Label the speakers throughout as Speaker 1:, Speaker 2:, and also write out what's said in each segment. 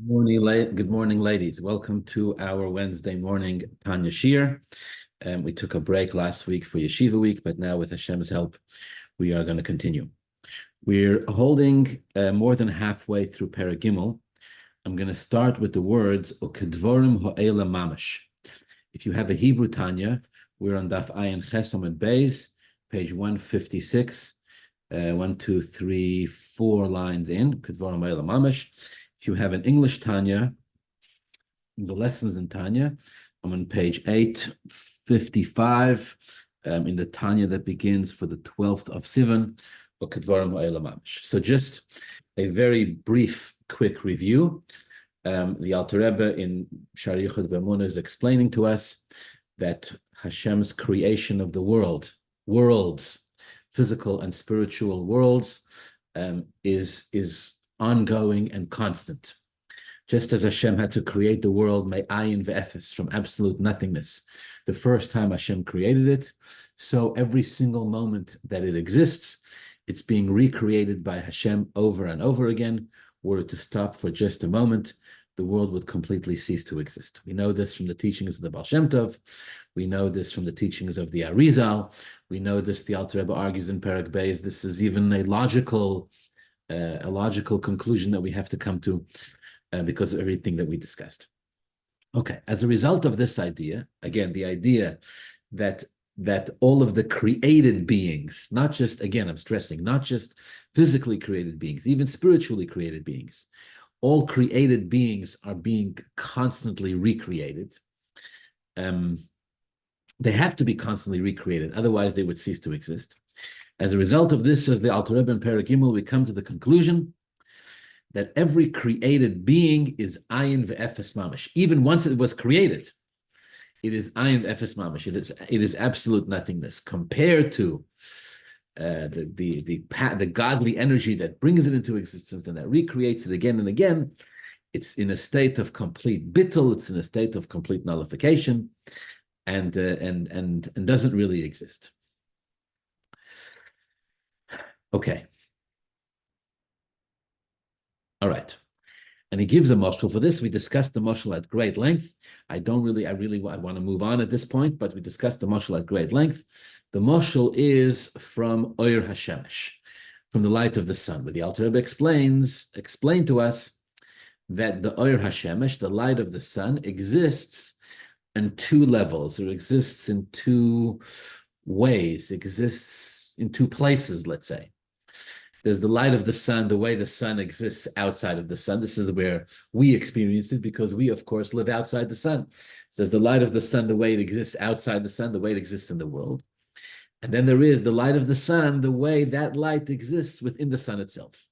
Speaker 1: Good morning, ladies. Welcome to our Wednesday morning Tanya Shir. We took a break last week for Yeshiva week, but now with Hashem's help, we are going to continue. We're holding more than halfway through Perek Gimel. I'm going to start with the words Ukedvorim Ho'ela Mamash. If you have a Hebrew Tanya, we're on Daf Ayin Ches Amud Beis, page 156, 1, 2, 3, 4 lines in Ukedvorim Ho'ela Mamash. If you have an English Tanya, the lessons in Tanya, I'm on page 855 in the Tanya that begins for the 12th of Sivan, or Kedvarim Ha'ela Mamash. So just a very brief, quick review. The Alter Rebbe in Shaar is explaining to us that Hashem's creation of the worlds, physical and spiritual worlds, is ongoing and constant. Just as Hashem had to create the world me'ayin ve'efes, from absolute nothingness, the first time Hashem created it, so every single moment that it exists, it's being recreated by Hashem over and over again. Were it to stop for just a moment, the world would completely cease to exist. We know this from the teachings of the Baal Shem Tov. We know this from the teachings of the Arizal. We know this, the Alter Rebbe argues in Perek Beis, this is even a logical conclusion that we have to come to because of everything that we discussed. Okay, as a result of this idea, again, the idea that all of the created beings, not just, again, I'm stressing, not just physically created beings, even spiritually created beings, all created beings are being constantly recreated. They have to be constantly recreated, otherwise they would cease to exist. As a result of this, as the Alter Rebbe in Perek Gimel, we come to the conclusion that every created being is ayin ve'efes mamash. Even once it was created, it is ayin ve'efes mamash. It is absolute nothingness compared to the godly energy that brings it into existence and that recreates it again and again. It's in a state of complete bittul. It's in a state of complete nullification, and doesn't really exist. Okay. All right. And he gives a mashal for this. We discussed the mashal at great length. I want to move on at this point, but we discussed the mashal at great length. The mashal is from Oyer Hashemesh, from the light of the sun, where the Alter Rebbe explained to us that the Oyer Hashemesh, the light of the sun, exists in two levels, or exists in two ways, exists in two places, let's say. There's the light of the sun, the way the sun exists outside of the sun. This is where we experience it because we, of course, live outside the sun. So there's the light of the sun, the way it exists outside the sun, the way it exists in the world. And then there is the light of the sun, the way that light exists within the sun itself.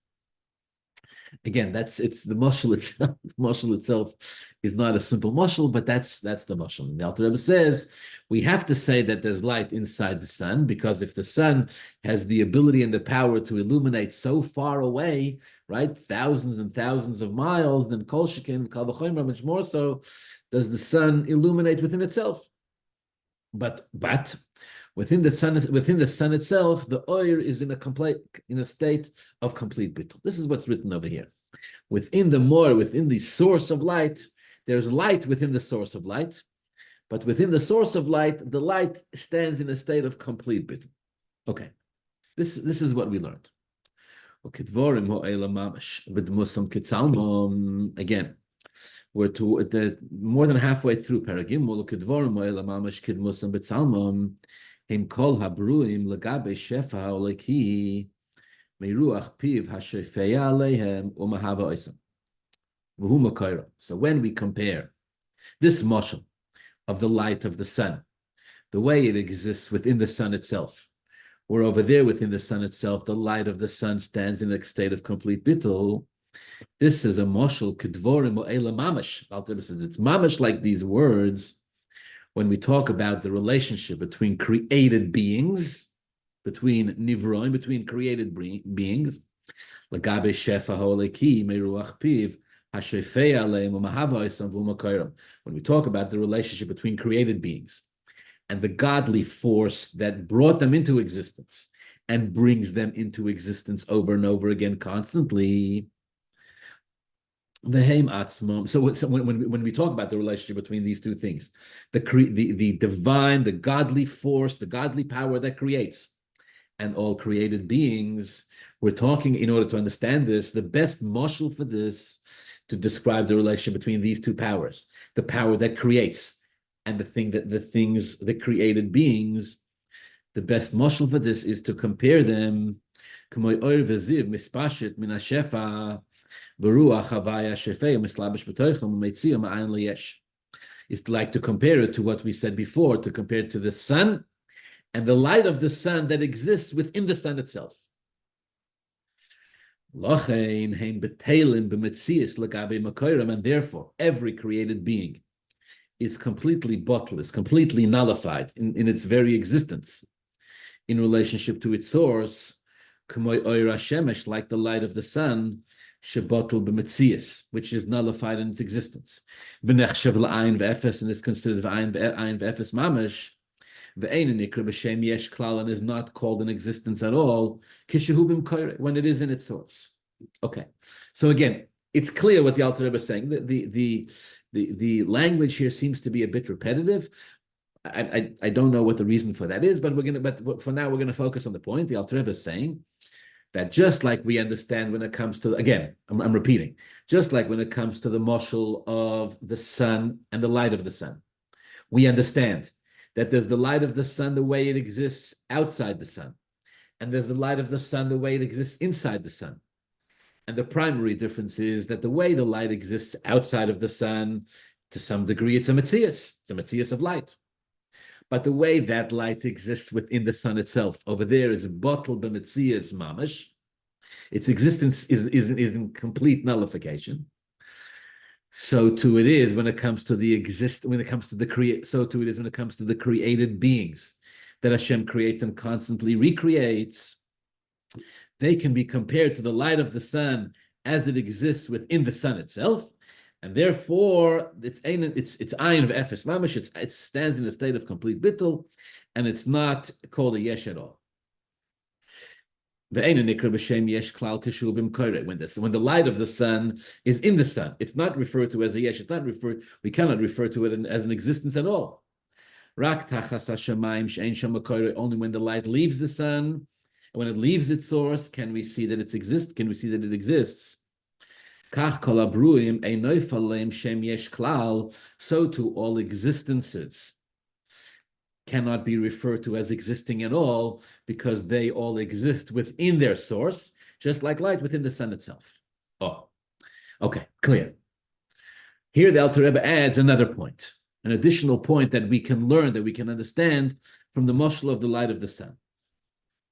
Speaker 1: Again, it's the mashal itself. The mashal itself is not a simple mashal, but that's the mashal. And the Alter Rebbe says we have to say that there's light inside the sun, because if the sun has the ability and the power to illuminate so far away, right, thousands and thousands of miles, then kol shekin kal v'chomer, much more so does the sun illuminate within itself. But within the sun itself, the oyer is in a state of complete bittul. This is what's written over here. Within the source of light, there's light within the source of light, but within the source of light, the light stands in a state of complete bittul. Okay, this is what we learned. Again, we're more than halfway through Perek Gimel. Him kol habruim legabe shefa oleki meruach piv hashefeya aleihem umahava oisam v'hu makayra. So when we compare this mashal of the light of the sun, the way it exists within the sun itself, or over there within the sun itself, the light of the sun stands in a state of complete bittul. This is a mashal kedvorim o'ela mamash. Alter says it's mamash like these words. When we talk about the relationship between created beings, between nivroim, between created beings, lagabe shefa holeki meruach piv hashefei aleim umahava isam v'umakayram. When we talk about the relationship between created beings and the godly force that brought them into existence and brings them into existence over and over again constantly, The Haim Atzmam. So when we talk about the relationship between these two things, the divine, the godly force, the godly power that creates, and all created beings, we're talking, in order to understand this, the best mashal for this, to describe the relationship between these two powers, the power that creates and the created beings, the best mashal for this is to compare them is like to compare it to what we said before, to compare it to the sun and the light of the sun that exists within the sun itself. And therefore, every created being is completely bottled, is completely nullified in its very existence in relationship to its source, like the light of the sun, which is nullified in its existence. And is considered mamash, and is not called in existence at all when it is in its source. Okay, so again, it's clear what the Alter Rebbe is saying. The language here seems to be a bit repetitive. I don't know what the reason for that is, but for now we're gonna focus on the point. The Alter Rebbe is saying that just like we understand when it comes to, again, I'm repeating, just like when it comes to the mashal of the sun and the light of the sun, we understand that there's the light of the sun the way it exists outside the sun, and there's the light of the sun the way it exists inside the sun. And the primary difference is that the way the light exists outside of the sun, to some degree, it's a metzias of light. But the way that light exists within the sun itself, over there is bottled b'metzias mamash. Its existence is in complete nullification. So too it is when it comes to the created beings that Hashem creates and constantly recreates. They can be compared to the light of the sun as it exists within the sun itself, and therefore it's ayin of efes mamash. It stands in a state of complete bittul, and it's not called a yesh at all. When the light of the sun is in the sun, it's not referred to as a yesh. We cannot refer to it as an existence at all. Only when the light leaves the sun, and when it leaves its source, can we see that it exists? So too all existences cannot be referred to as existing at all, because they all exist within their source, just like light within the sun itself. Oh, okay, clear. Here the Alter Rebbe adds another point, an additional point that we can learn, that we can understand from the mashal of the light of the sun.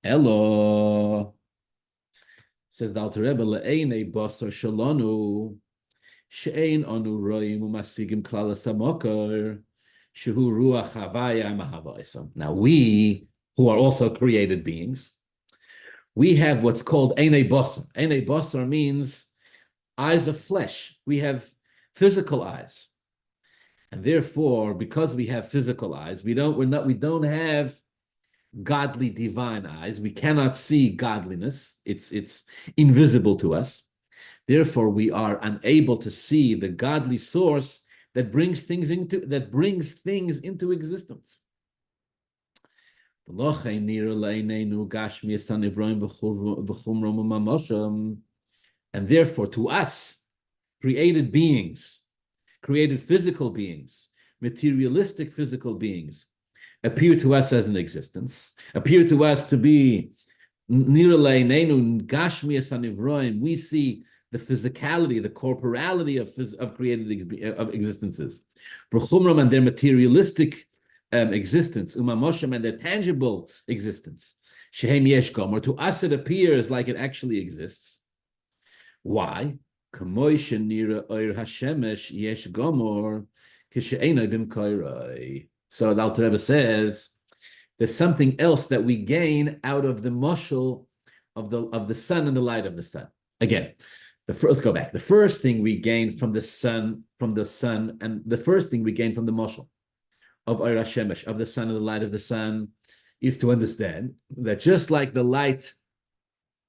Speaker 1: Elo, says the Alter Rebbe, le'einei basar shalanu, she'ein anu roim u'masigim klal hasamokar, shehu ruach havaya mahavaisam. Now we, who are also created beings, we have what's called einei basar. Einei basar means eyes of flesh. We have physical eyes, and therefore, because we have physical eyes, we don't have godly divine eyes. We cannot see godliness. It's invisible to us. Therefore, we are unable to see the godly source that brings things into existence. And therefore, to us, created beings, created physical beings, materialistic physical beings, appear to us as an existence, appear to us to be we see the physicality, the corporality of created existences, and their materialistic existence, and their tangible existence. Or to us it appears like it actually exists. Why? So the Alter Rebbe says there's something else that we gain out of the mashal of the sun and the light of the sun. Again, let's go back. The first thing we gain from the sun, and the first thing we gain from the mashal of Ohr HaShemesh, of the sun and the light of the sun, is to understand that just like the light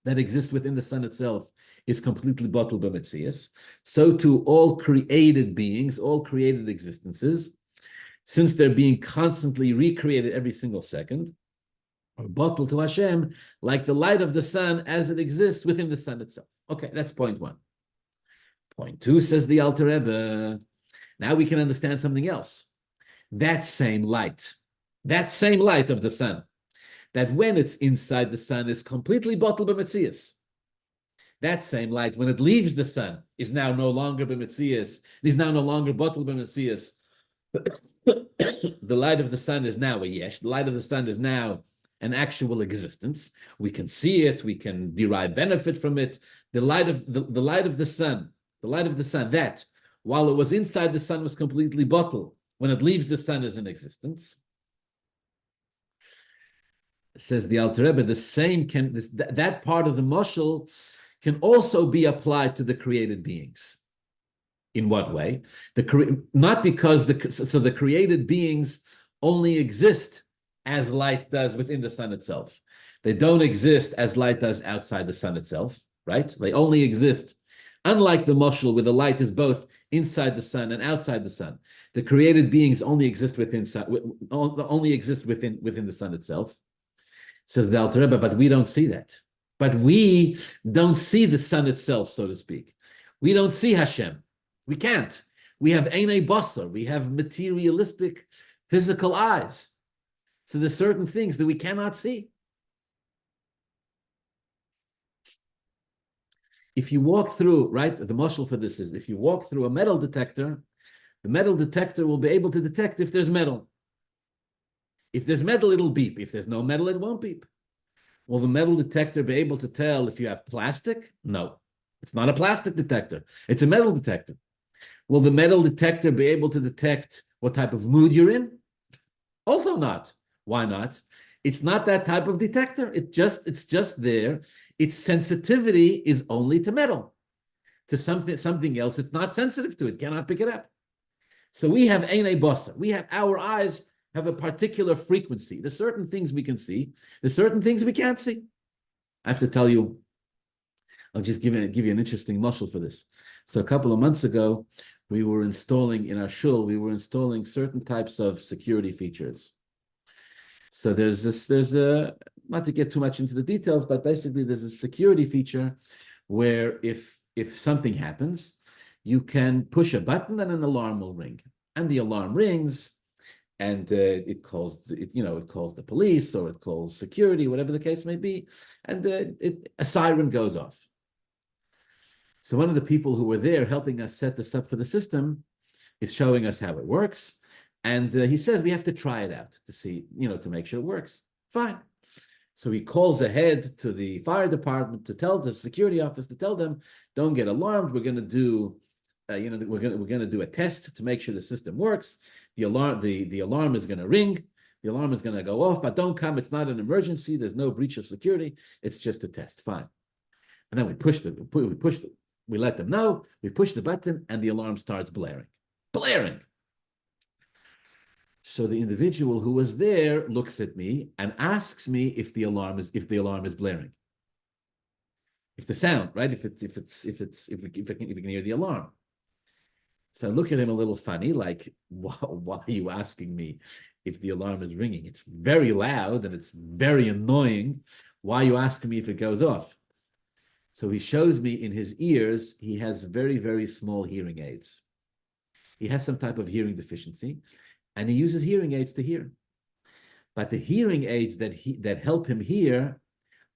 Speaker 1: that exists within the sun itself is completely bottled by Metzias. So too all created beings, all created existences, since they're being constantly recreated every single second, are bottled to Hashem like the light of the sun as it exists within the sun itself. Okay, that's point one. Point two, says the Alter Rebbe, now we can understand something else. That same light of the sun, that when it's inside the sun is completely bottled by Metzias. That same light, when it leaves the sun, is now no longer by Metzias, is now no longer bottled by Metzias. The light of the sun is now a yesh. The light of the sun is now an actual existence. We can see it. We can derive benefit from it. The light of the sun, that while it was inside the sun was completely bottled. When it leaves the sun is in existence. Says the Alter Rebbe, the same that part of the mashal can also be applied to the created beings. In what way? Not because the created beings only exist as light does within the sun itself. They don't exist as light does outside the sun itself, right? They only exist, unlike the mashal, where the light is both inside the sun and outside the sun. The created beings only exist within the sun itself. Says the Alter Rebbe, but we don't see that. But we don't see the sun itself, so to speak. We don't see Hashem. We can't. We have einei basar. We have materialistic, physical eyes. So there's certain things that we cannot see. If you walk through, right, the mashal for this is, if you walk through a metal detector, the metal detector will be able to detect if there's metal. If there's metal, it'll beep. If there's no metal, it won't beep. Will the metal detector be able to tell if you have plastic? No. It's not a plastic detector. It's a metal detector. Will the metal detector be able to detect what type of mood you're in? Also not. Why not? It's not that type of detector. It's just there. Its sensitivity is only to metal. To something else, it's not sensitive to it, cannot pick it up. So we have einei basar. We have our eyes have a particular frequency. There's certain things we can see. There's certain things we can't see. I have to tell you, I'll just give you an interesting mashal for this. So a couple of months ago, we were installing in our shul, certain types of security features. So there's a, not to get too much into the details, but basically there's a security feature where if something happens, you can push a button and an alarm will ring. And the alarm rings, and it calls the police, or it calls security, whatever the case may be, and a siren goes off. So one of the people who were there helping us set this up for the system is showing us how it works, and he says we have to try it out to see, to make sure it works. Fine. So he calls ahead to the fire department to tell the security office to tell them, don't get alarmed. We're going to do we're going to do a test to make sure the system works. The alarm is going to ring. The alarm is going to go off, but don't come. It's not an emergency. There's no breach of security. It's just a test. Fine. And then we let them know. We push the button, and the alarm starts blaring. So the individual who was there looks at me and asks me if the alarm is blaring. If the sound, right? If we can hear the alarm. So I look at him a little funny, like, why are you asking me if the alarm is ringing? It's very loud and it's very annoying. Why are you asking me if it goes off? So he shows me in his ears, he has very, very small hearing aids. He has some type of hearing deficiency, and he uses hearing aids to hear. But the hearing aids that help him hear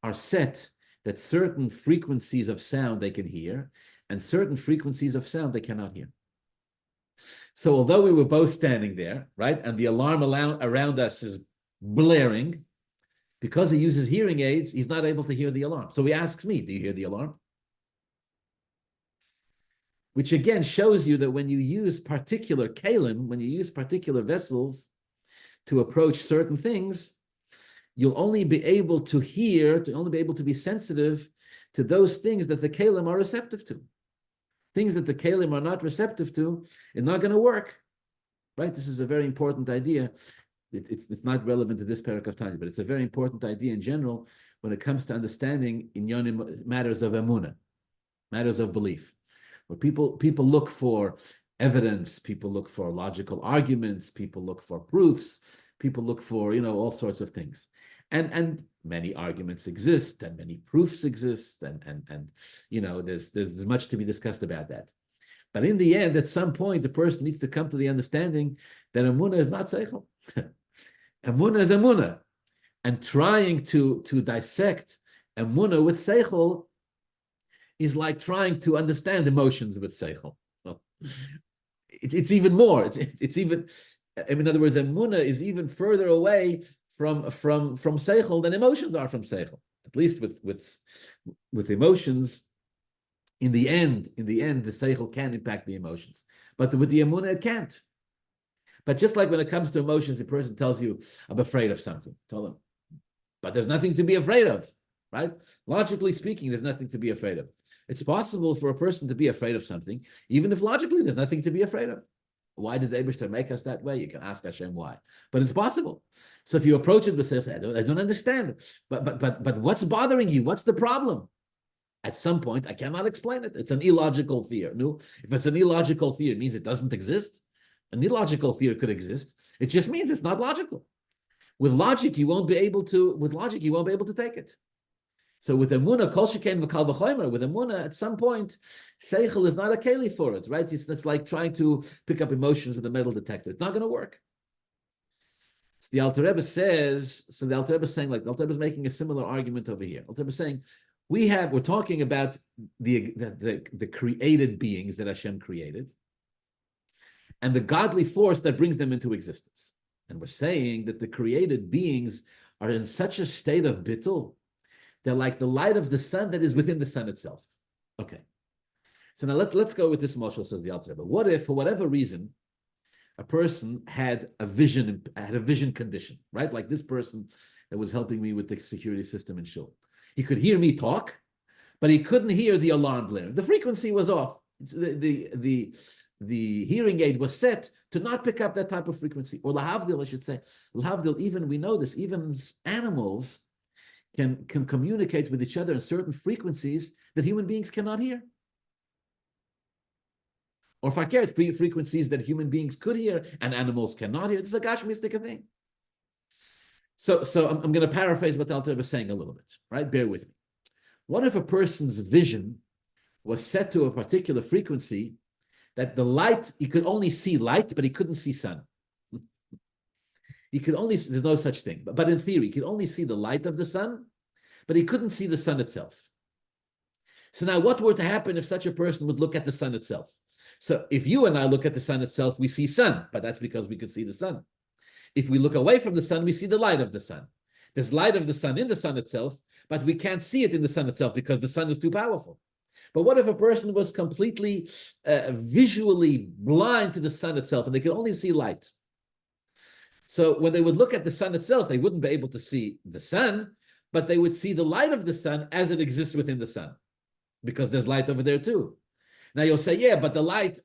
Speaker 1: are set that certain frequencies of sound they can hear, and certain frequencies of sound they cannot hear. So although we were both standing there, right, and the alarm around us is blaring, because he uses hearing aids, he's not able to hear the alarm. So he asks me, do you hear the alarm? Which again shows you that when you use particular kalim, when you use particular vessels to approach certain things, you'll only be able to be sensitive to those things that the kalim are receptive to. Things that the kalim are not receptive to, it's not going to work, right? This is a very important idea. It's not relevant to this Perek of Tanya, but it's a very important idea in general. when it comes to understanding in matters of emunah, matters of belief, where people look for evidence, people look for logical arguments, people look for proofs, people look for all sorts of things, and many arguments exist, and many proofs exist, and there's much to be discussed about that. But in the end, at some point, the person needs to come to the understanding that emunah is not seichel. Emunah is emunah, and trying to dissect emunah with seichel is like trying to understand emotions with seichel. Well, it's even more. It's even. In other words, emunah is even further away from seichel than emotions are from seichel. At least with emotions. In the end, the seichel can impact the emotions, but with the emunah, it can't. But just like when it comes to emotions, a person tells you, "I'm afraid of something." Tell them, but there's nothing to be afraid of, right? Logically speaking, there's nothing to be afraid of. It's possible for a person to be afraid of something, even if logically there's nothing to be afraid of. Why did the Eibishter make us that way? You can ask Hashem why, but it's possible. So if you approach it with, say, I don't understand, but what's bothering you? What's the problem? At some point, I cannot explain it. It's an illogical fear. No, if it's an illogical fear, it means it doesn't exist. An illogical fear could exist. It just means it's not logical. With logic, you won't be able to. With logic, you won't be able to take it. So with emunah, kol sheken v'kal v'chomer. With emunah, at some point, seichel is not a keli for it, right? It's like trying to pick up emotions with a metal detector. It's not going to work. So the Alter Rebbe says. So the Alter Rebbe is saying, like the Alter Rebbe is making a similar argument over here. Alter Rebbe is saying, we're talking about the created beings that Hashem created and the godly force that brings them into existence. And we're saying that the created beings are in such a state of bittul, they're like the light of the sun that is within the sun itself. Okay. So now let's go with this mashal, says the Alter Rebbe. What if, for whatever reason, a person had a vision condition, right? Like this person that was helping me with the security system in Shul. He could hear me talk, but he couldn't hear the alarm blaring. The frequency was off. The hearing aid was set to not pick up that type of frequency. Or lahavdil, I should say. Lahavdil, even we know this, even animals can communicate with each other in certain frequencies that human beings cannot hear. Or fakert, frequencies that human beings could hear and animals cannot hear. This is a gashmistic thing. So I'm going to paraphrase what the Alter Rebbe is saying a little bit, right? Bear with me. What if a person's vision was set to a particular frequency that the light, he could only see light, but he couldn't see sun? He could only, there's no such thing, but in theory, he could only see the light of the sun, but he couldn't see the sun itself. So now what were to happen if such a person would look at the sun itself? So if you and I look at the sun itself, we see sun, but that's because we could see the sun. If we look away from the sun, we see the light of the sun. There's light of the sun in the sun itself, but we can't see it in the sun itself because the sun is too powerful. But what if a person was completely visually blind to the sun itself and they could only see light? So when they would look at the sun itself, they wouldn't be able to see the sun, but they would see the light of the sun as it exists within the sun, because there's light over there too. Now you'll say, yeah, but the light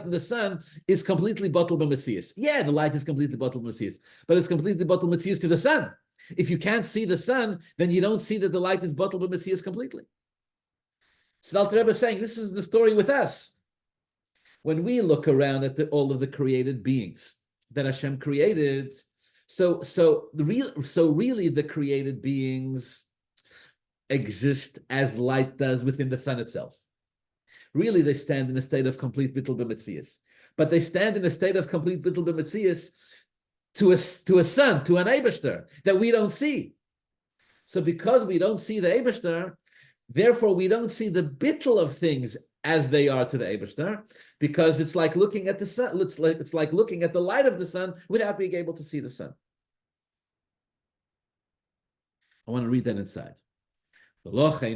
Speaker 1: in the sun is completely batul b'metzius. Yeah, the light is completely batul b'metzius, but it's completely batul b'metzius to the sun. If you can't see the sun, then you don't see that the light is batul b'metzius completely. So the Alter Rebbe is saying, this is the story with us. When we look around at all of the created beings that Hashem created, so really the created beings exist as light does within the sun itself. Really, they stand in a state of complete bittul b'metzius. But they stand in a state of complete bittul b'metzius to a sun, to an Eibishter, that we don't see. So because we don't see the Eibishter, therefore we don't see the bittul of things as they are to the Eibishter, because it's like looking at the sun, it's like looking at the light of the sun without being able to see the sun. I want to read that inside. Therefore,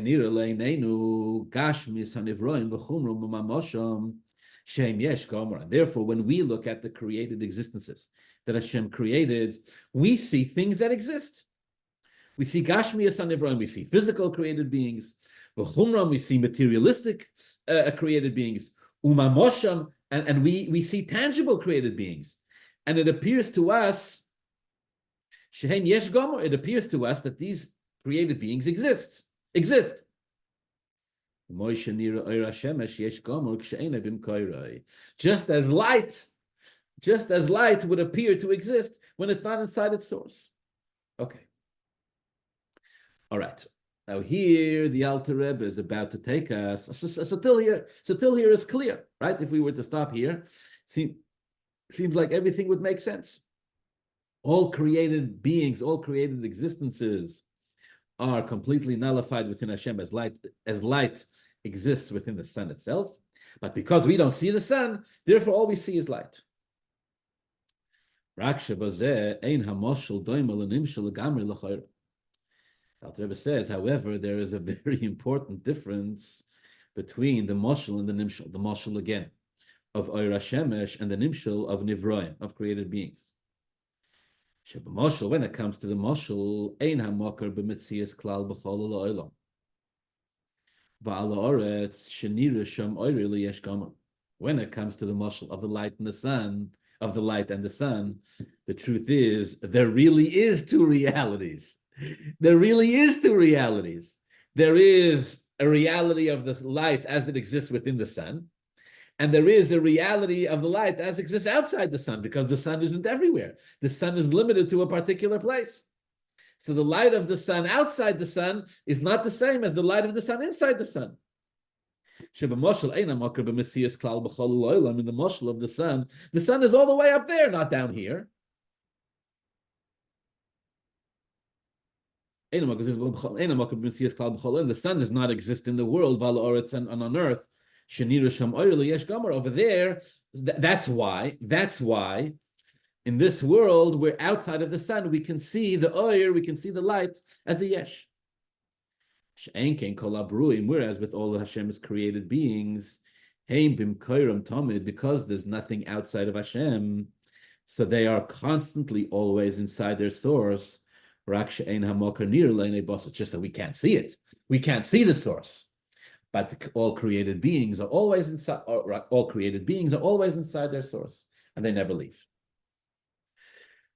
Speaker 1: when we look at the created existences that Hashem created, we see things that exist. We see Gashmias Hanivroim, we see physical created beings. V'chumram, we see materialistic created beings. Umamosham, and we see tangible created beings. And it appears to us, Shehem Yesh Gomer, it appears to us that these created beings exist. Just as light would appear to exist when it's not inside its source. Okay. All right. Now here, the Alter Rebbe is about to take us. So till here is clear, right? If we were to stop here, seems like everything would make sense. All created beings, all created existences are completely nullified within Hashem as light exists within the sun itself. But because we don't see the sun, therefore all we see is light. Alter Rebbe says, however, there is a very important difference between the Mashal and the Nimshal. The Mashal, again, of Oir HaShemesh and the Nimshal of Nivroim, of created beings. Mashal, when it comes to the Mashal, Ein HaMokar b'Metzias Klal B'chol Ha'olam. V'al ha'oretz shenira sham oir yesh gomer. When it comes to the Mashal of the light and the sun, of the light and the sun, the truth is, there really is two realities. There really is two realities. There is a reality of the light as it exists within the sun, and there is a reality of the light as it exists outside the sun, because the sun isn't everywhere. The sun is limited to a particular place. So the light of the sun outside the sun is not the same as the light of the sun inside the sun. In the Mashal of the sun is all the way up there, not down here. The sun does not exist in the world, and on earth. Over there, that's why in this world, we're outside of the sun, we can see the oir, we can see the light as a yesh. Whereas with all of Hashem's created beings, because there's nothing outside of Hashem, so they are constantly always inside their source. It's just that we can't see it. We can't see the source. But all created beings are always inside. All created beings are always inside their source, and they never leave.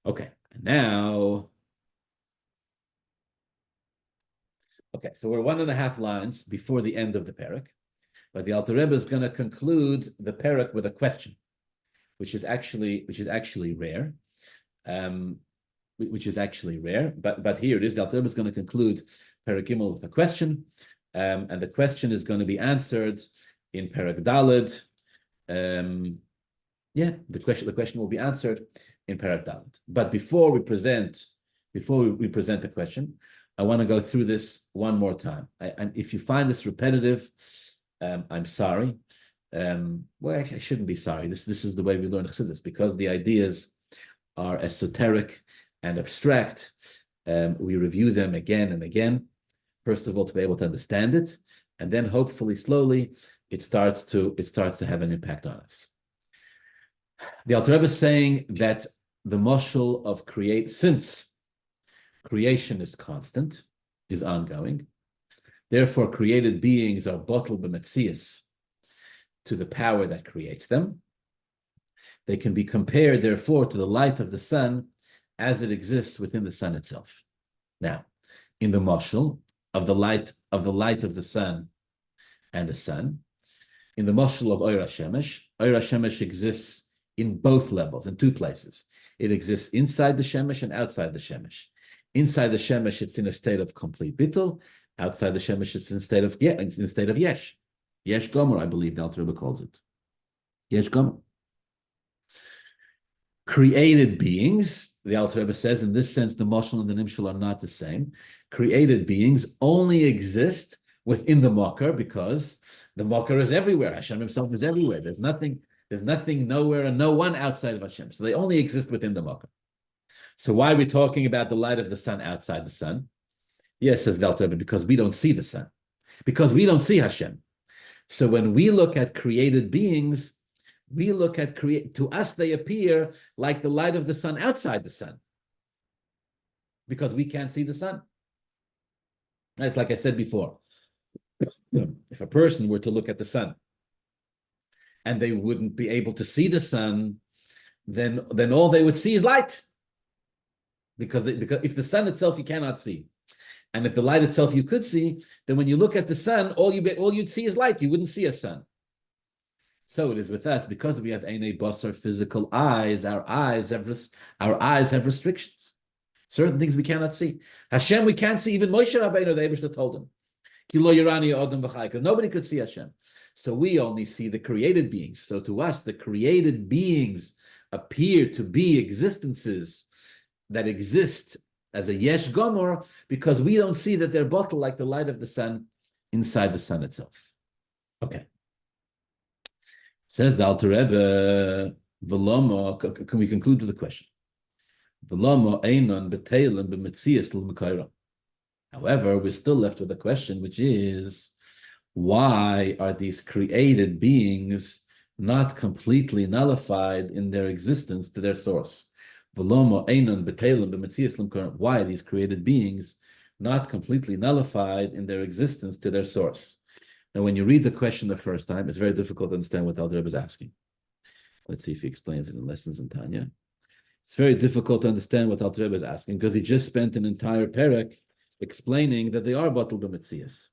Speaker 1: Okay, now. Okay, so we're 1.5 lines before the end of the Perek, but the Alter Rebbe is going to conclude the Perek with a question, which is actually rare. Which is actually rare, but here it is. The Alter Rebbe is going to conclude Perek Gimel with a question, and the question is going to be answered in Perek Daled. The question will be answered in Perek Daled. But before we present the question, I want to go through this one more time. And if you find this repetitive, I'm sorry. I shouldn't be sorry. This is the way we learn Chassidus, because the ideas are esoteric and abstract. We review them again and again, first of all, to be able to understand it, and then hopefully slowly it starts to have an impact on us. The Alter Rebbe is saying that the mashal of since creation is constant, is ongoing, therefore created beings are bottled b'metzias to the power that creates them. They can be compared, therefore, to the light of the sun as it exists within the sun itself. Now, in the mashal of the light of the sun and the sun, in the mashal of Oir HaShemesh exists in both levels, in two places. It exists inside the Shemesh and outside the Shemesh. Inside the Shemesh, it's in a state of complete Bittul. Outside the Shemesh, it's in a state of Yesh. Yesh Gomer, I believe the Alter Rebbe calls it. Yesh Gomer. Created beings, the Alter Rebbe says, in this sense, the Mashal and the Nimshal are not the same. Created beings only exist within the Makar, because the Makar is everywhere. Hashem himself is everywhere. There's nothing nowhere and no one outside of Hashem. So they only exist within the Makar. So why are we talking about the light of the sun outside the sun? Yes, says the Alter Rebbe, because we don't see the sun. Because we don't see Hashem. So when we look at created beings, we look at to us they appear like the light of the sun outside the sun, because we can't see the sun. It's like I said before. If a person were to look at the sun and they wouldn't be able to see the sun, then all they would see is light. Because if the sun itself you cannot see, And if the light itself you could see, then when you look at the sun, all you'd see is light. You wouldn't see a sun. So it is with us, because we have Einei Basar, physical eyes. Our eyes have restrictions. Certain things we cannot see. Hashem we can't see. Even Moshe Rabbeinu, the Eibishter told him, Kilo Yerani Odom V'chai, because nobody could see Hashem. So we only see the created beings. So to us, the created beings appear to be existences that exist as a yesh gomor, because we don't see that they're bottled like the light of the sun inside the sun itself. Okay. Says the Alter Rebbe, V'lama, can we conclude with the question? V'lama einon b'teilim b'metzias l'mekayra. However, we're still left with a question, which is, why are these created beings not completely nullified in their existence to their source? Why are these created beings not completely nullified in their existence to their source? Now, when you read the question the first time, it's very difficult to understand what the Alter Rebbe is asking. Let's see if he explains it in Lessons in Tanya. It's very difficult to understand what the Alter Rebbe is asking, because he just spent an entire Perek explaining that they are Bittul b'metzias.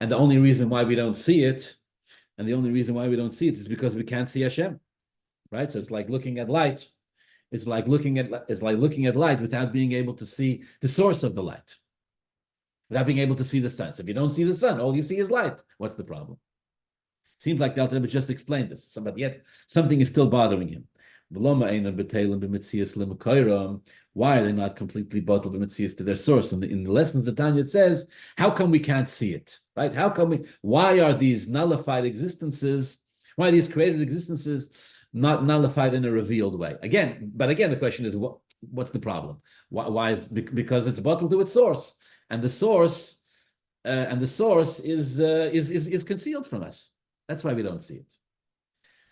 Speaker 1: And the only reason why we don't see it, is because we can't see Hashem, right? So it's like looking at light. It's like looking at light without being able to see the source of the light, without being able to see the sun. So if you don't see the sun, all you see is light. What's the problem? Seems like the Alter Rebbe just explained this, but yet something is still bothering him. Why are they not completely bottled b'metzias to their source? In the Lessons of Tanya, it says, how come we can't see it? Right? Why are these nullified existences, why are these created existences not nullified in a revealed way? Again, the question is, what's the problem? Why is because it's bottled to its source, and the source is concealed from us. That's why we don't see it.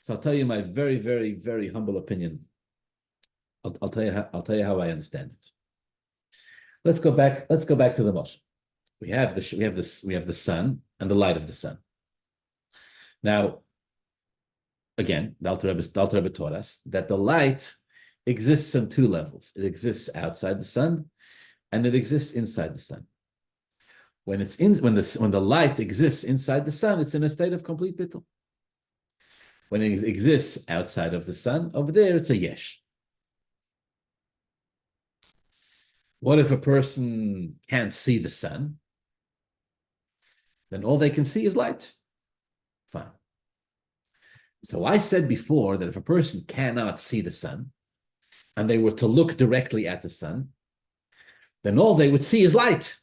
Speaker 1: So I'll tell you my very, very, very humble opinion. I'll tell you how I understand it. Let's go back to the Mashal. We have the sun and the light of the sun. Now, again, the Alter Rebbe taught us that the light exists on two levels. It exists outside the sun, and it exists inside the sun. When the light exists inside the sun, it's in a state of complete bittul. When it exists outside of the sun, over there, it's a yesh. What if a person can't see the sun? Then all they can see is light. Fine. So I said before that if a person cannot see the sun, and they were to look directly at the sun, then all they would see is light.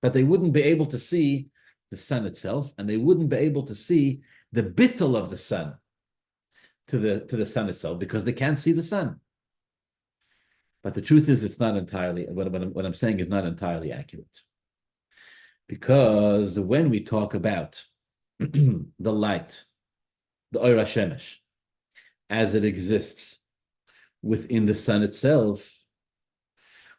Speaker 1: But they wouldn't be able to see the sun itself, and they wouldn't be able to see the bittul of the sun to the sun itself, because they can't see the sun. But the truth is, it's not entirely, what I'm saying is not entirely accurate. Because when we talk about the light, the Ohr HaShemesh, as it exists within the sun itself,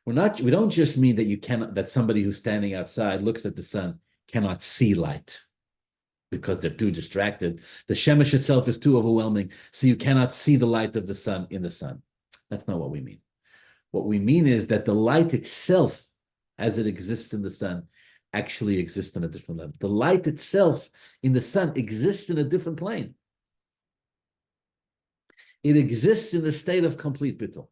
Speaker 1: we don't just mean that somebody who's standing outside looks at the sun cannot see light because they're too distracted. The Shemesh itself is too overwhelming, so you cannot see the light of the sun in the sun. That's not what we mean. What we mean is that the light itself, as it exists in the sun, actually exists on a different level. The light itself in the sun exists in a different plane. It exists in the state of complete bittul.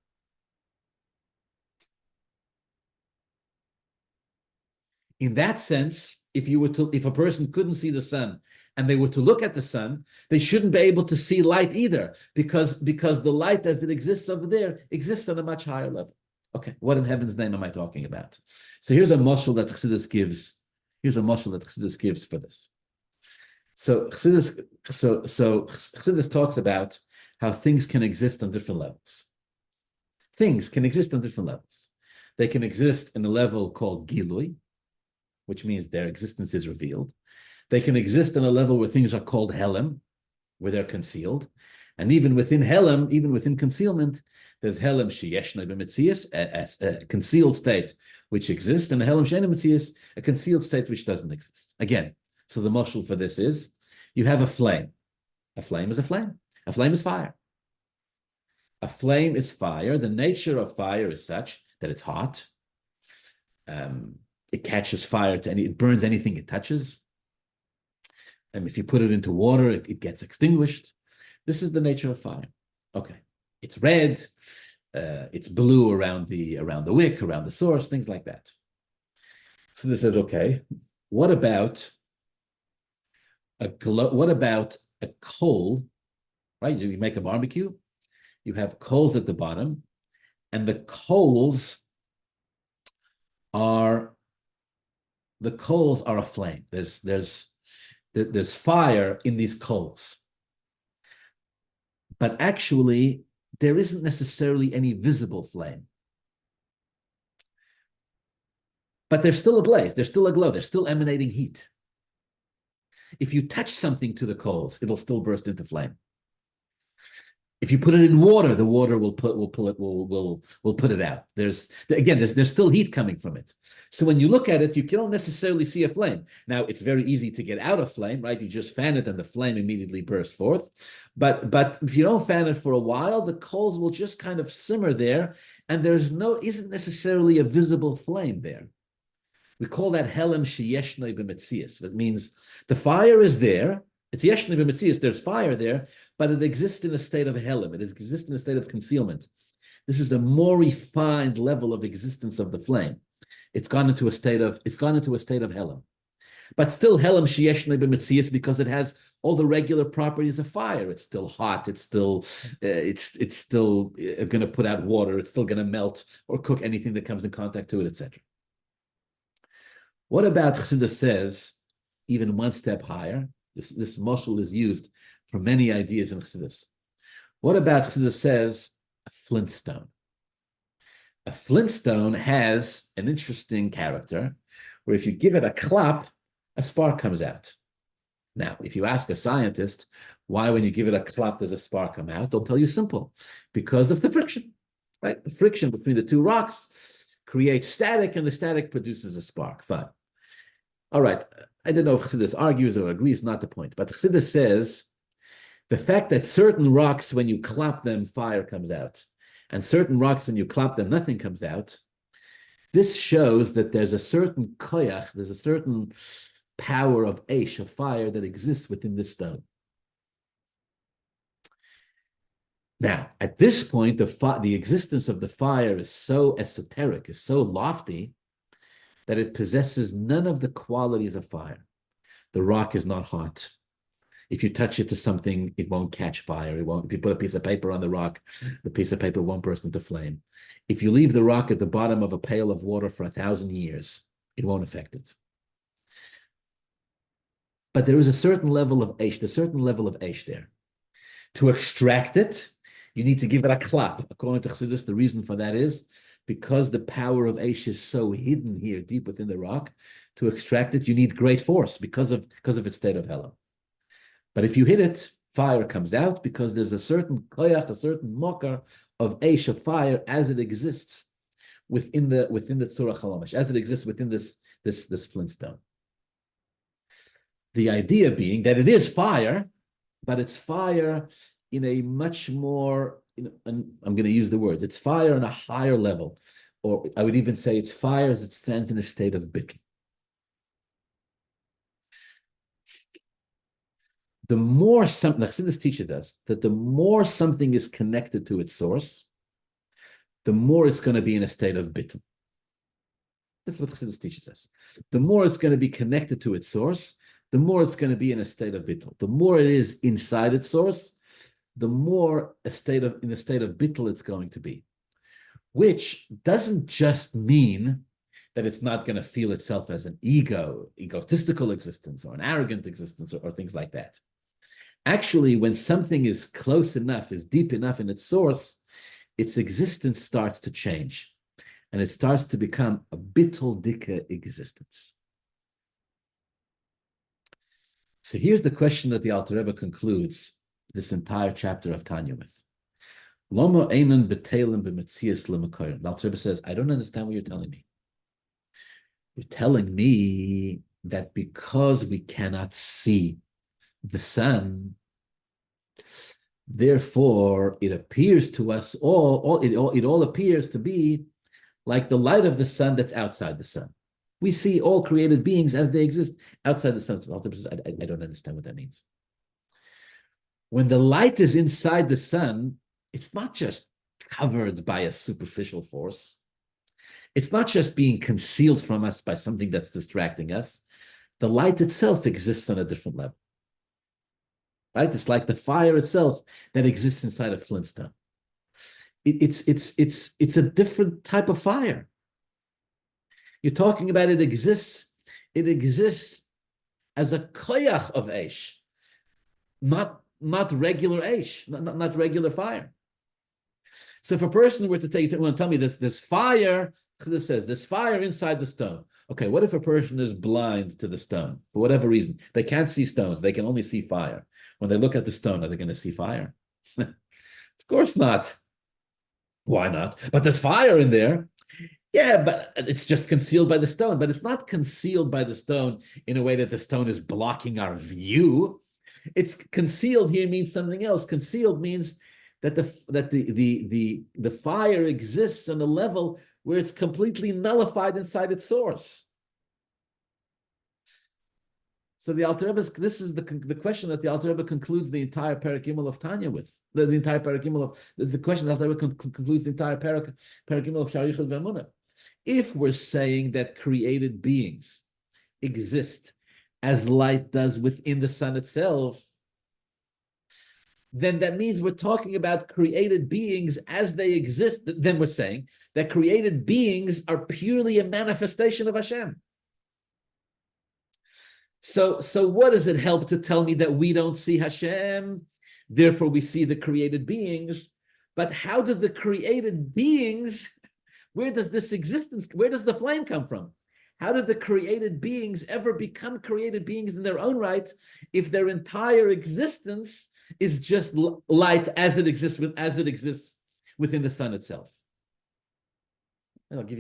Speaker 1: In that sense, if a person couldn't see the sun and they were to look at the sun, they shouldn't be able to see light either, because the light as it exists over there exists on a much higher level. Okay, what in heaven's name am I talking about? So here's a mashal that Chassidus gives. For this. So Chassidus talks about how things can exist on different levels. Things can exist on different levels. They can exist in a level called gilui, which means their existence is revealed. They can exist on a level where things are called helem, where they're concealed. And even within helem, even within concealment, there's helem sheyeshna b'metzias, a concealed state which exists, and a helem she'ena metzias, a concealed state which doesn't exist. Again, so the mashal for this is, you have a flame. A flame is a flame. A flame is fire. A flame is fire. The nature of fire is such that it's hot. It catches fire it burns anything it touches. And if you put it into water, it gets extinguished. This is the nature of fire. Okay, it's red, it's blue around the wick, around the source, things like that. So this says, okay, what about a coal? Right, you make a barbecue, you have coals at the bottom, and the coals are a flame. There's fire in these coals. But actually, there isn't necessarily any visible flame. But they're still ablaze, they're still aglow, they're still emanating heat. If you touch something to the coals, it'll still burst into flame. If you put it in water, the water will put it out. There's still heat coming from it. So when you look at it, you don't necessarily see a flame. Now it's very easy to get out of flame, right? You just fan it and the flame immediately bursts forth. But if you don't fan it for a while, the coals will just kind of simmer there, and isn't necessarily a visible flame there. We call that helem sheyeshnoi b'metzias. That means the fire is there. It's yeshnoi b'metzias. There's fire there, but it exists in a state of helem. It exists in a state of concealment. This is a more refined level of existence of the flame. It's gone into a state of helem, but still helem sheyeshnoi b'metzias because it has all the regular properties of fire. It's still hot. It's still going to put out water. It's still going to melt or cook anything that comes in contact to it, etc. What about Chassidus says, even one step higher? This mashal is used for many ideas in Chassidus. What about Chassidus says a flintstone? A flintstone has an interesting character where if you give it a clap, a spark comes out. Now, if you ask a scientist why when you give it a clap does a spark come out, they'll tell you simple, because of the friction, right? The friction between the two rocks creates static, and the static produces a spark. Fine. All right, I don't know if Chassidus argues or agrees, not the point. But Chassidus says the fact that certain rocks, when you clap them, fire comes out, and certain rocks, when you clap them, nothing comes out. This shows that there's a certain koyach, there's a certain power of eish, of fire, that exists within this stone. Now, at this point, the existence of the fire is so esoteric, is so lofty, that it possesses none of the qualities of fire. The rock is not hot. If you touch it to something, it won't catch fire. It won't. If you put a piece of paper on the rock, the piece of paper won't burst into flame. If you leave the rock at the bottom of a pail of water for 1,000 years, it won't affect it. But there is a certain level of eish, there. To extract it, you need to give it a clap. According to Chassidus, the reason for that is because the power of eish is so hidden here, deep within the rock. To extract it, you need great force because of its state of helem. But if you hit it, fire comes out because there's a certain koyach, a certain mokar of eish, of fire, as it exists within the tzurach halamash, as it exists within this flintstone. The idea being that it is fire, but it's fire in a much more, and I'm going to use the word, it's fire on a higher level, or I would even say it's fire as it stands in a state of bittul. The more something, Chassidus teaches us that the more something is connected to its source, the more it's going to be in a state of bittul. That's what Chassidus teaches us. The more it's going to be connected to its source, the more it's going to be in a state of bittul. The more it is inside its source, the more in a state of bittul it's going to be. Which doesn't just mean that it's not going to feel itself as an egotistical existence or an arrogant existence or things like that. Actually, when something is close enough, is deep enough in its source, its existence starts to change. And it starts to become a bittul dika existence. So here's the question that the Alter Rebbe concludes this entire chapter of Tanya with. Lama einan b'teilim b'metzias l'makoyim. The Alter Rebbe says, I don't understand what you're telling me. You're telling me that because we cannot see the sun, Therefore, it appears to us it all appears to be like the light of the sun that's outside the sun. We see all created beings as they exist outside the sun. I don't understand what that means. When the light is inside the sun, it's not just covered by a superficial force. It's not just being concealed from us by something that's distracting us. The light itself exists on a different level. Right? It's like the fire itself that exists inside a flintstone. It's a different type of fire. You're talking about it exists as a koyach of Eish, not regular Eish, not regular fire. So if a person were to tell me this fire, this says this fire inside the stone. Okay, what if a person is blind to the stone for whatever reason? They can't see stones, they can only see fire. When they look at the stone, are they going to see fire? Of course not. Why not? But there's fire in there. Yeah, but it's just concealed by the stone. But it's not concealed by the stone in a way that the stone is blocking our view. It's concealed here means something else. Concealed means that the fire exists on a level where it's completely nullified inside its source. So the Alter Rebbe, this is the question that the Alter Rebbe concludes the entire Perek Gimel of Tanya with. The entire Perek Gimel of the question the Alter Rebbe concludes the entire Perek Gimel of Shaar Hayichud Ve'emunah. If we're saying that created beings exist as light does within the sun itself, then that means we're talking about created beings as they exist. Then we're saying that created beings are purely a manifestation of Hashem. So what does it help to tell me that we don't see Hashem, therefore we see the created beings? But how do the created beings, where does this existence, where does the flame come from? How did the created beings ever become created beings in their own right if their entire existence is just light as it exists within the sun itself? And I'll give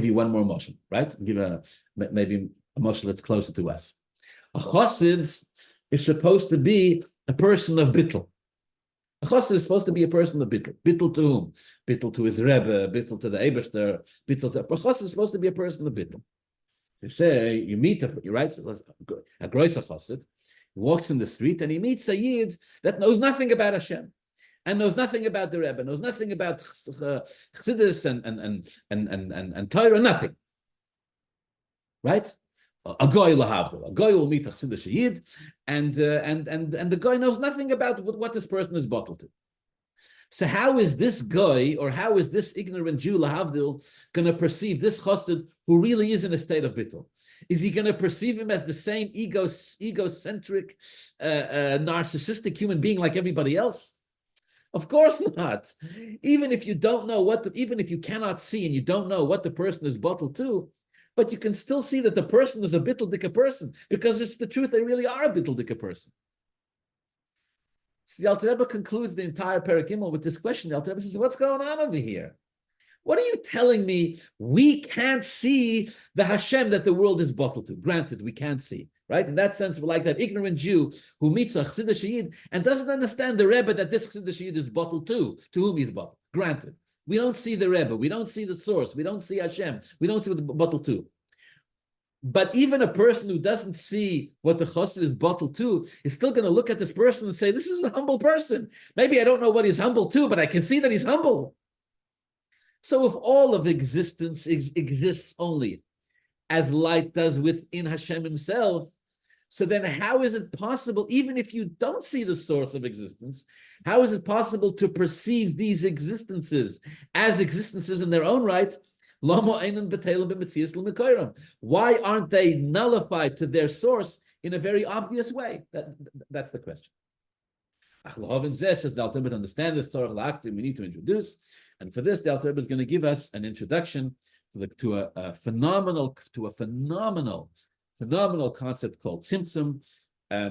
Speaker 1: you one more motion, right? Maybe a motion that's closer to us. A chassid is supposed to be a person of Bittul. A chassid is supposed to be a person of Bittul. Bittul to whom? Bittul to his Rebbe, Bittul to the Eibishter, a chassid is supposed to be a person of Bittul. You say, you meet a groiser chassid, he walks in the street and he meets a yid that knows nothing about Hashem and knows nothing about the Rebbe, knows nothing about Chassidus and Torah, nothing. Right? A goy lahavdil. A goy will meet a Chassidus yid, and the goy knows nothing about what this person is bottled to. So how is this guy, or how is this ignorant Jew lahavdil going to perceive this chassid who really is in a state of bittul? Is he going to perceive him as the same egocentric, narcissistic human being like everybody else? Of course not. Even if you don't know even if you cannot see and you don't know what the person is bottled to, but you can still see that the person is a bittul dika person, because it's the truth, they really are a bittul dika person. So the Alter Rebbe concludes the entire Perek Gimel with this question. The Alter Rebbe says, what's going on over here? What are you telling me? We can't see the Hashem that the world is bottled to. Granted, we can't see, right? In that sense, we're like that ignorant Jew who meets a Chassidus Yid and doesn't understand the Rebbe that this Chassidus Yid is bottled to whom he's bottled. Granted, we don't see the Rebbe, we don't see the source, we don't see Hashem, we don't see what the bottled to. But even a person who doesn't see what the chassid is bottled to is still going to look at this person and say, this is a humble person. Maybe I don't know what he's humble to, but I can see that he's humble. So if all of existence exists only as light does within Hashem himself, so then how is it possible, even if you don't see the source of existence, how is it possible to perceive these existences as existences in their own right? Why aren't they nullified to their source in a very obvious way? That's the question. Says the Alter Rebbe, understand this, we need to introduce. And for this, the Alter Rebbe is going to give us an introduction to a phenomenal concept called tzimtzum,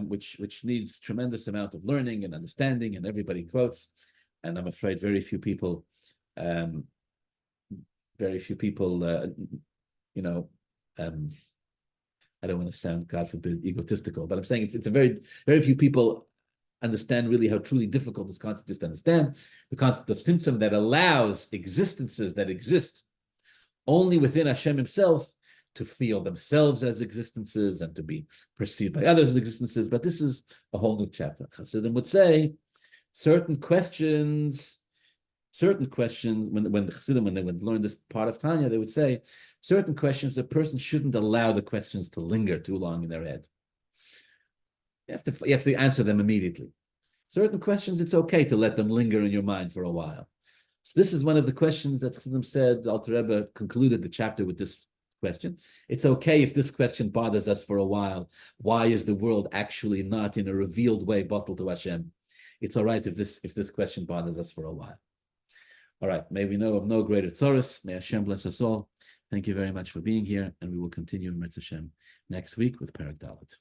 Speaker 1: which needs tremendous amount of learning and understanding, and everybody quotes. And I'm afraid very few people I don't want to sound, God forbid, egotistical, but I'm saying it's a very few people understand really how truly difficult this concept is to understand. The concept of tzimtzum that allows existences that exist only within Hashem himself to feel themselves as existences and to be perceived by others as existences. But this is a whole new chapter. Chassidim would say certain questions, when the Chassidim, when they would learn this part of Tanya, they would say certain questions, the person shouldn't allow the questions to linger too long in their head. You have to answer them immediately. Certain questions, it's okay to let them linger in your mind for a while. So this is one of the questions that Chassidim said. Alter Rebbe concluded the chapter with this question. It's okay if this question bothers us for a while. Why is the world actually not in a revealed way bottled to Hashem? It's all right if this question bothers us for a while. All right, may we know of no greater tzoros. May Hashem bless us all. Thank you very much for being here, and we will continue in Mitzvah Hashem next week with Perek Dalet.